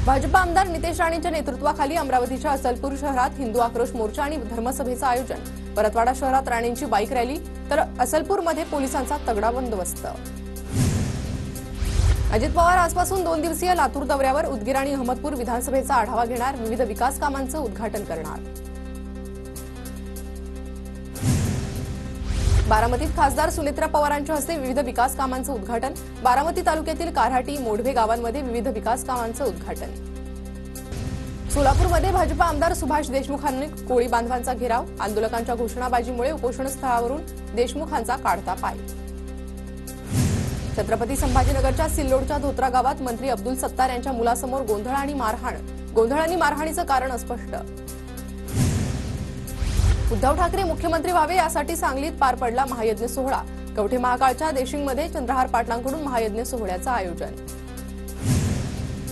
भाजपा आमदार नितेश राणेंच्या नेतृत्वाखाली अमरावतीच्या अचलपूर शहरात हिंदू आक्रोश मोर्चा आणि धर्मसभेचं आयोजन। परतवाडा शहरात राणेंची बाईक रॅली तर अचलपूरमध्ये पोलिसांचा तगडा बंदोबस्त। अजित पवार आजपासून 2 दिवसीय लातूर दौऱ्यावर उदगीर आणि अहमदपूर विधानसभेचा आढावा घेणार, विविध विकास कामांचं उद्घाटन करणार। बारामतीत खासदार सुनेत्रा पवारांच्या हस्ते विविध विकास कामांचं उद्घाटन। बारामती तालुक्यातील कारहाटी मोढवे गावांमध्ये विविध विकास कामांचं उद्घाटन। सोलापूरमध्ये भाजपा आमदार सुभाष देशमुखांनी कोळी बांधवांचा घेराव, आंदोलकांच्या घोषणाबाजीमुळे उपोषणस्थळावरून देशमुखांचा काढता पाय। छत्रपती संभाजीनगरच्या सिल्लोडच्या धोत्रा गावात मंत्री अब्दुल सत्तार यांच्या मुलासमोर गोंधळ आणि मारहाणीचं कारण अस्पष्ट। उद्धव ठाकरे मुख्यमंत्री व्हावे यासाठी सांगलीत पार पडला महायज्ञ सोहळा। कवठे महाकाळच्या देशिंगमध्ये चंद्रहार पाटलांकडून महायज्ञ सोहळ्याचं आयोजन।